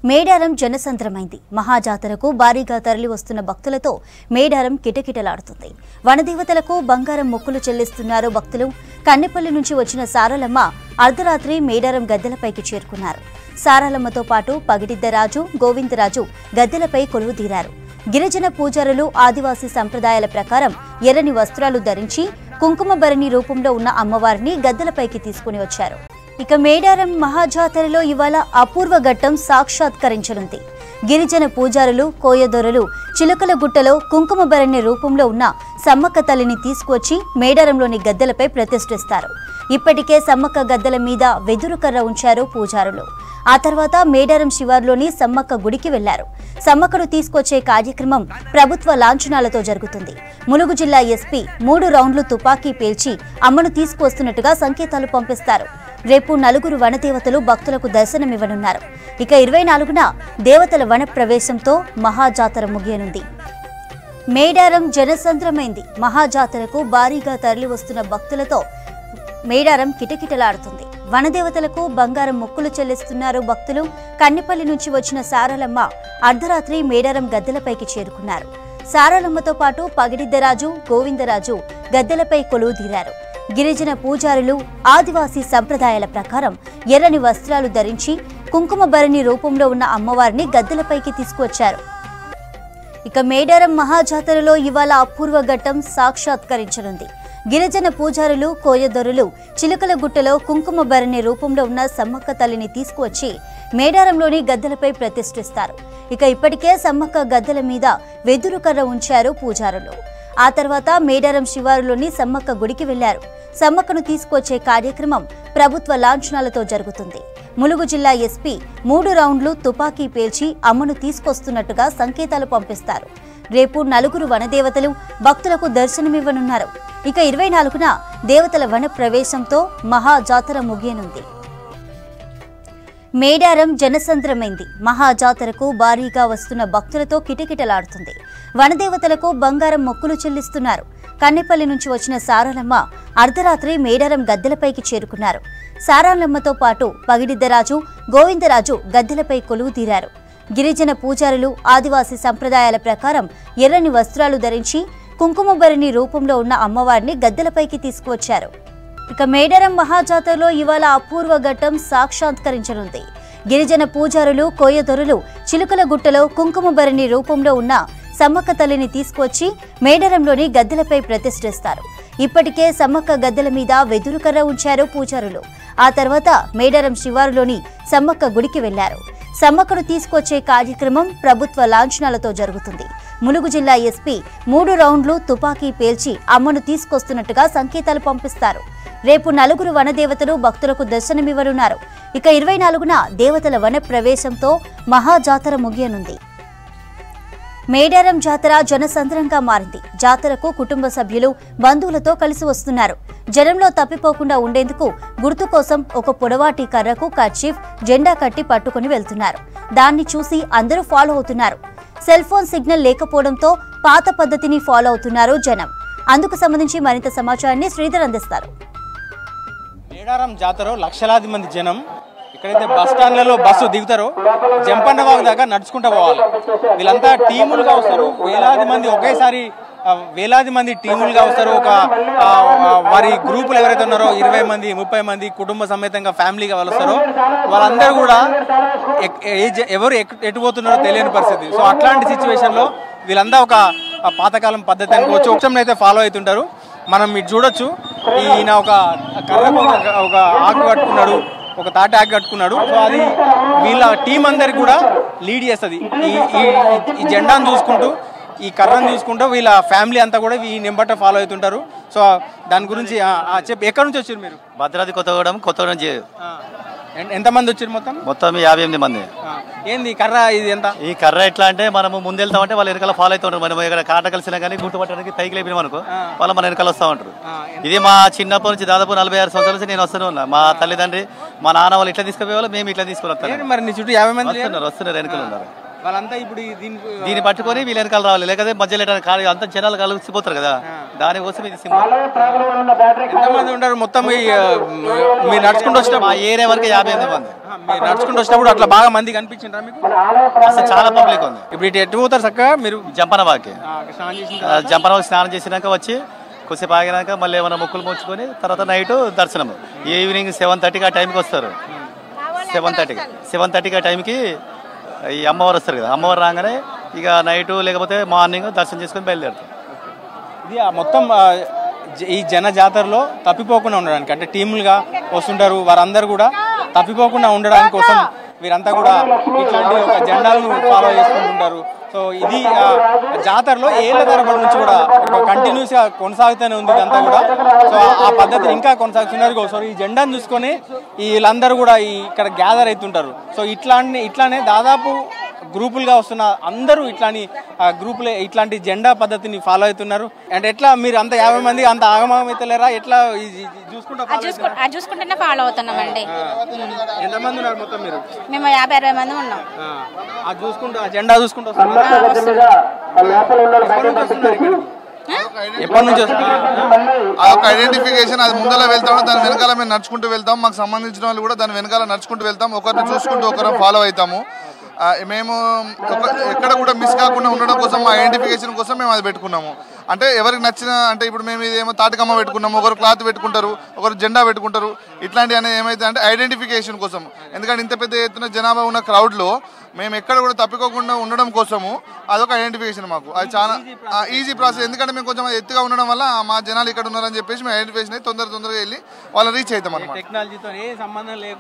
మేడారం జనసంద్రమైంది. మహాజాతరకు భారీగా తరలి వస్తున్న భక్తులతో మేడారం కిటకిటలాడుతుంది. వనదేవతలకు బంగారం మొక్కులు చెల్లిస్తున్నారు భక్తులు. కన్నెపల్లి నుంచి వచ్చిన సారలమ్మ అర్ధరాత్రి మేడారం గద్దెలపైకి చేరుకున్నారు. సారలమ్మతో పాటు పగిడిద్దరాజు, గోవిందరాజు గద్దెలపై కొలువుదీరారు. గిరిజన పూజారులు ఆదివాసీ సంప్రదాయాల ప్రకారం ఎర్రని వస్త్రాలు ధరించి కుంకుమ భరణి రూపంలో ఉన్న అమ్మవారిని గద్దెలపైకి తీసుకుని వచ్చారు. ఇక మేడారం మహాజాతరలో ఇవాళ అపూర్వ ఘట్టం సాక్షాత్కరించనుంది. గిరిజన పూజారులు, కోయదొరలు చిలుకల గుట్టలో కుంకుమ భరణి రూపంలో ఉన్న సమ్మక్క తల్లిని తీసుకొచ్చి మేడారంలోని గద్దెలపై ప్రతిష్ఠిస్తారు. ఇప్పటికే సమ్మక్క గద్దెల మీద వెదురు కర్ర ఉంచారు పూజారులు. ఆ తర్వాత మేడారం శివారులోని సమ్మక్క గుడికి వెళ్లారు. సమ్మక్కను తీసుకొచ్చే కార్యక్రమం ప్రభుత్వ లాంఛనాలతో జరుగుతుంది. ములుగు జిల్లా ఎస్పీ 3 రౌండ్లు తుపాకీ పేల్చి అమ్మను తీసుకువస్తున్నట్టుగా సంకేతాలు పంపిస్తారు. రేపు 4 వనదేవతలు భక్తులకు దర్శనమివ్వనున్నారు. ఇక 24న దేవతల వన ప్రవేశంతో మహాజాతర ముగియనుంది. మేడారం జనసంద్రమైంది. మహాజాతరకు భారీగా తరలి వస్తున్న భక్తులతో మేడారం కిటకిటలాడుతుంది. వనదేవతలకు బంగారం మొక్కులు చెల్లిస్తున్నారు భక్తులు. కన్నెపల్లి నుంచి వచ్చిన సారలమ్మ అర్ధరాత్రి మేడారం గద్దెలపైకి చేరుకున్నారు. సారలమ్మతో పాటు పగిడిద్దరాజు, గోవిందరాజు గద్దెలపై కొలువుదీరారు. గిరిజన పూజారులు ఆదివాసీ సంప్రదాయాల ప్రకారం ఎర్రని వస్త్రాలు ధరించి కుంకుమ భరణి రూపంలో ఉన్న అమ్మవారిని గద్దెలపైకి తీసుకువచ్చారు. ఇక మేడారం మహాజాతరలో ఇవాళ అపూర్వ ఘట్టం సాక్షాత్కరించనుంది. గిరిజన పూజారులు, కోయదొరలు చిలుకల గుట్టలో కుంకుమ భరణి రూపంలో ఉన్న సమ్మక్క తల్లిని తీసుకువచ్చి మేడారంలోని గద్దెలపై ప్రతిష్ఠిస్తారు. ఇక ఇప్పటికే సమ్మక్క గద్దెల మీద వెదురు కర్ర ఉంచారు పూజారులు. ఆ తర్వాత మేడారం శివారులోని సమ్మక్క గుడికి వెళ్లారు. సమ్మక్కను తీసుకొచ్చే కార్యక్రమం ప్రభుత్వ లాంఛనాలతో జరుగుతుంది. ములుగు జిల్లా ఎస్పీ 3 రౌండ్లు తుపాకీ పేల్చి అమ్మను తీసుకొస్తున్నట్టుగా సంకేతాలు పంపిస్తారు. రేపు 4 వనదేవతలు భక్తులకు దర్శనమివ్వనున్నారు. ఇక 24న దేవతల వన ప్రవేశంతో మహాజాతర ముగియనుంది. మేడారం జనసంద్రమైంది. మహాజాతరకు భారీగా వస్తున్న భక్తులతో కిటకిటలాడుతుంది. వనదేవతలకు బంగారం మొక్కులు చెల్లిస్తున్నారు. కన్నెపల్లి నుంచి వచ్చిన సారలమ్మ అర్ధరాత్రి మేడారం గద్దెలపైకి చేరుకున్నారు. సారలమ్మతో పాటు పగిడిద్దరాజు, గోవిందరాజు గద్దెలపై కొలువుదీరారు. గిరిజన పూజారులు ఆదివాసీ సంప్రదాయాల ప్రకారం ఎర్రని వస్త్రాలు ధరించి కుంకుమ భరణి రూపంలో ఉన్న అమ్మవారిని గద్దెలపైకి తీసుకువచ్చారు. ఇక మేడారం మహాజాతరలో ఇవాళ అపూర్వ ఘట్టం సాక్షాత్కరించనుంది. గిరిజన పూజారులు, కోయదొరలు చిలుకల గుట్టలో కుంకుమ భరణి రూపంలో ఉన్న సమ్మక్క తల్లిని తీసుకువచ్చి మేడారంలోని గద్దెలపై ప్రతిష్ఠిస్తారు. ఇప్పటికే సమ్మక్క గద్దెల మీద వెదురు కర్ర ఉంచారు పూజారులు. ఆ తర్వాత మేడారం శివారులోని సమ్మక్క గుడికి వెళ్లారు. సమ్మక్కను తీసుకొచ్చే కార్యక్రమం ప్రభుత్వ లాంఛనాలతో జరుగుతుంది. ములుగు జిల్లా ఎస్పీ 3 రౌండ్లు తుపాకీ పేల్చి అమ్మను తీసుకొస్తున్నట్టుగా సంకేతాలు పంపిస్తారు. రేపు 4 వనదేవతలు భక్తులకు దర్శనమివ్వనున్నారు. ఇక 24న దేవతల వన ప్రవేశంతో మహాజాతర ముగియనుంది. మేడారం జాతర జనసంద్రంగా మారింది. జాతరకు కుటుంబ సభ్యులు, బంధువులతో కలిసి వస్తున్నారు. జనంలో తప్పిపోకుండా ఉండేందుకు గుర్తు కోసం ఒక పొడవాటి కర్రకు కర్చీఫ్, జెండా కట్టి పట్టుకుని వెళ్తున్నారు. దాన్ని చూసి అందరూ ఫాలో అవుతున్నారు. సెల్ ఫోన్ సిగ్నల్ లేకపోవడంతో పాత పద్ధతిని ఫాలో అవుతున్నారు జనం. అందుకు సంబంధించి మరింత సమాచారాన్ని శ్రీధర్ అందిస్తారు. మేడారం జాతర లక్షలాది మంది జనం. ఇక్కడైతే బస్ స్టాండ్లలో బస్సు దిగుతారో జంపన్నవాగు దాకా నడుచుకుంటూ పోవాలి. వీళ్ళంతా టీములుగా వస్తారు. వేలాది మంది టీములుగా వస్తారు. వారి గ్రూపులు ఎవరైతే ఉన్నారో 20 మంది, 30 మంది కుటుంబ సమేతంగా ఫ్యామిలీగా వాళ్ళు వస్తారో వాళ్ళందరూ కూడా ఎవరు ఎటు పోతున్నారో తెలియని పరిస్థితి. సో అట్లాంటి సిచ్యువేషన్లో వీళ్ళంతా ఒక పాతకాలం పద్ధతి అనుకోవచ్చు, ఒకటం అయితే ఫాలో అవుతుంటారు. మనం మీరు చూడొచ్చు, ఈయన ఒక కర్రకు ఒక ఆకు కట్టుకున్నాడు, ఒక తాటి ఆకు కట్టుకున్నాడు. సో అది వీళ్ళ టీం అందరికి కూడా లీడ్ చేస్తుంది. ఈ జెండాను చూసుకుంటూ, ఈ కర్రను చూసుకుంటూ వీళ్ళ ఫ్యామిలీ అంతా కూడా ఈ నెంబర్ ఫాలో అవుతుంటారు. సో దాని గురించి చెప్పి, ఎక్కడి నుంచి వచ్చారు మీరు? భద్రాద్రి కొత్తగూడెం నుంచి. ఎంతమంది వచ్చారు? మొత్తం 58 మంది. ఏంది కర్ర? ఇది ఎంత? ఈ కర్ర ఎట్లా అంటే మనము ముందు వెళ్తామంటే వాళ్ళు వెనకాల ఫాలో అవుతుంటారు. మనం ఇక్కడ కాట కలిసినా కానీ గుర్తుపట్టడానికి పైకి లేపినాం అనుకో వాళ్ళు మన వెనకాల వస్తూ ఉంటారు. ఇది మా చిన్నప్పటి నుంచి దాదాపు 46 సంవత్సరాల నుంచి నేను వస్తూనే ఉన్నా. మా తల్లిదండ్రి, మా నాన్న వాళ్ళు ఇట్లా తీసుకుపోయేవాళ్ళు, మేము ఇట్లా తీసుకుని వస్తాం. మరి నీ చుట్టూ 50 మంది వస్తున్నారు, వెనకాల ఉన్నారు. వాళ్ళంతా ఇప్పుడు దీన్ని పట్టుకొని వీళ్ళ వెనకాల రావాలి, లేకపోతే మధ్యలో అంత జనాలు కలిసిపోతారు కదా, దానికోసం ఇది సింబల్. ఎంతమంది ఉంటారు మొత్తం? మీరు నడుచుకుంటూ వచ్చిన మా ఏరియా వరకు 58 మంది. మీరు నడుచుకుంటూ వచ్చినప్పుడు అట్లా బాగా మంది కనిపించిండ్రా మీకు? అసలు చాలా పబ్లిక్ ఉంది. ఇప్పుడు ఇటు ఎటు పోతారు చక్కగా మీరు? జంపనవాకి స్నానం స్నానం చేసినాక వచ్చి కొద్దిసేపు ఆగినాక మళ్ళీ ఏమైనా మొక్కులు మోచుకొని తర్వాత నైట్ దర్శనం. ఈవినింగ్ 7:30కి ఆ టైంకి వస్తారు. 7:30కి ఆ టైంకి ఈ అమ్మవారు వస్తారు కదా, అమ్మవారు రాగానే ఇక నైట్ లేకపోతే మార్నింగ్ దర్శనం చేసుకొని బయలుదేరుతారు. ఇది మొత్తం ఈ జన జాతరలో తప్పిపోకుండా ఉండడానికి, అంటే టీములుగా వస్తుంటారు వారందరూ కూడా తప్పిపోకుండా ఉండడానికి కోసం వీరంతా కూడా ఇట్లాంటి ఒక జెండాలను ఫాలో చేసుకుంటుంటారు. సో ఇది జాతరలో ఏళ్ల తరబడి నుంచి కూడా కంటిన్యూస్ గా కొనసాగుతూనే ఉంది ఇదంతా కూడా. సో ఆ పద్ధతిని ఇంకా కొనసాగుతున్నారు. సో ఈ జెండాను చూసుకొని వీళ్ళందరూ కూడా ఇక్కడ గ్యాదర్ అవుతుంటారు. సో ఇట్లానే దాదాపు గ్రూపులుగా వస్తున్న అందరూ గ్రూపులే ఇట్లాంటి జెండా పద్ధతిని ఫాలో అవుతున్నారు. అంటే ఎట్లా మీరు అంత 50 మంది అంత ఆగమాగం అవుతలేరా? ఎట్లా చూసుకుంటూనే ఫాలో అవుతున్నామండి. ఎంతమంది ఉన్నారు మొత్తం మీరు? మేము 50-60 మంది ఉన్నాం. జెండా చూసుకుంటూ ఎప్పటి నుంచి అదొక ఐడెంటిఫికేషన్. అది ముందర వెళ్తాం, దాని వెనకాల మేము నడుచుకుంటూ వెళ్తాం. మాకు సంబంధించిన వాళ్ళు కూడా దాని వెనకాల నడుచుకుంటూ వెళ్తాం. ఒకరిని చూసుకుంటూ ఒకరిని ఫాలో అవుతాము. మేము ఎక్కడ కూడా మిస్ కాకుండా ఉండడం కోసం ఐడెంటిఫికేషన్ కోసం మేము అది పెట్టుకున్నాము. అంటే ఎవరికి నచ్చిన, అంటే ఇప్పుడు మేము ఇదేమో తాటికమ్మ పెట్టుకున్నాము, ఒకరు క్లాత్ పెట్టుకుంటారు, ఒకరు జెండా పెట్టుకుంటారు. ఇట్లాంటివి అనేది ఏమైతే అంటే ఐడెంటిఫికేషన్ కోసం. ఎందుకంటే ఇంత పెద్ద ఎత్తున జనాభా ఉన్న క్రౌడ్లో మేము ఎక్కడ కూడా తప్పుకోకుండా ఉండడం కోసము అదొక ఐడెంటిఫికేషన్ మాకు. అది చాలా ఈజీ ప్రాసెస్. ఎందుకంటే మేము కొంచెం ఎత్తుగా ఉండడం వల్ల మా జనాలు ఇక్కడ ఉన్నారని చెప్పేసి మేము ఐడెంటిఫికేషన్ అయితే తొందరగా వెళ్ళి వాళ్ళు రీచ్ అవుతాం అన్నమాట.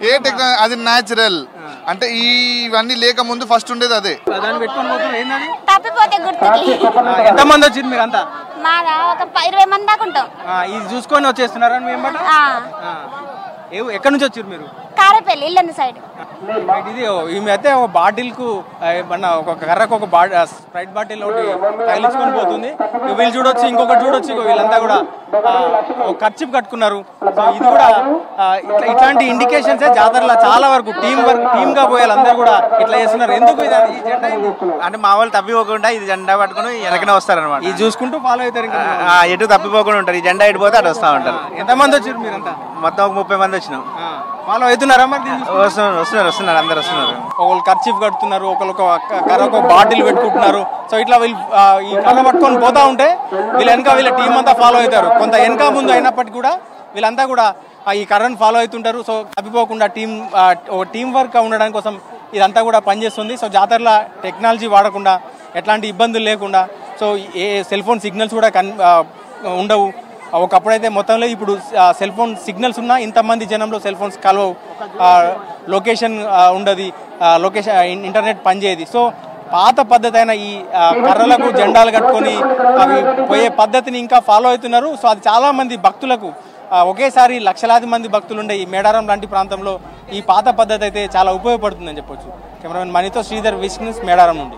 ఏ టెక్నాలజీ అది న్యాచురల్. అంటే ఇవన్నీ లేక ముందు ఫస్ట్ ఉండేది అదే. ఎంతమంది వచ్చింది మీరు అంతా? ఒక 20 మంది దాకా ఉంటాం. ఇది చూసుకొని వచ్చేస్తున్నారా? ఎక్కడి నుంచి వచ్చారు మీరు? కారేపల్లి ఇల్లందు సైడ్. ఇది ఈమె అయితే ఒక బాటిల్ కు ఒక కర్రకు ఒక స్ప్రైట్ బాటిల్ ఒకటి తగిలించుకొని పోతుంది. వీళ్ళు చూడొచ్చు, ఇంకొకటి చూడొచ్చు. వీళ్ళంతా కూడా ఖర్చు కట్టుకున్నారు. సో ఇది కూడా ఇట్లాంటి ఇండికేషన్స్ జాతరలో చాలా వరకు టీమ్ గా పోయాలి అందరు కూడా ఇట్లా చేస్తున్నారు. ఎందుకు ఈ జెండా? అంటే మా వాళ్ళు తప్పిపోకుండా ఇది జెండా పట్టుకుని వెనకనే వస్తారనమాట. ఇది చూసుకుంటూ ఫాలో అవుతారు. ఎటు తప్పిపోకుండా ఉంటారు. ఈ జెండా ఎడిపోతే అటు వస్తూ ఉంటారు. ఎంతమంది వచ్చారు మీరంతా? మొత్తం 30 మంది వచ్చినాం. ఫాలో అవుతున్నారా? మరి వస్తున్నారు అందరు వస్తున్నారు. ఒకళ్ళు ఖర్చీఫ్ కడుతున్నారు, ఒకరు బాటిల్ పెట్టుకుంటున్నారు. సో ఇట్లా వీళ్ళు ఈ కర్ర పట్టుకొని పోతా ఉంటే వీళ్ళ వెనక వీళ్ళ టీం అంతా ఫాలో అవుతారు. కొంత వెనక ముందు అయినప్పటికీ కూడా వీళ్ళంతా కూడా ఈ కర్రను ఫాలో అవుతుంటారు. సో తప్పిపోకుండా టీం వర్క్ ఉండడానికి కోసం ఇదంతా కూడా పనిచేస్తుంది. సో జాతరలో టెక్నాలజీ వాడకుండా, ఎట్లాంటి ఇబ్బందులు లేకుండా, సో ఏ సెల్ ఫోన్ సిగ్నల్స్ కూడా ఉండవు. ఒకప్పుడైతే మొత్తంలో ఇప్పుడు సెల్ ఫోన్ సిగ్నల్స్ ఉన్నా ఇంతమంది జనంలో సెల్ ఫోన్స్ కలవవు, లొకేషన్ ఉండదు, ఇంటర్నెట్ పనిచేయదు. సో పాత పద్ధతి అయిన ఈ కర్రలకు జెండాలు కట్టుకొని అవి పోయే పద్ధతిని ఇంకా ఫాలో అవుతున్నారు. సో అది చాలా మంది భక్తులకు ఒకేసారి లక్షలాది మంది భక్తులు ఉండే ఈ మేడారం లాంటి ప్రాంతంలో ఈ పాత పద్ధతి అయితే చాలా ఉపయోగపడుతుందని చెప్పొచ్చు. కెమెరామెన్ మనీతో శ్రీధర్, విష్ణు, మేడారం నుండి.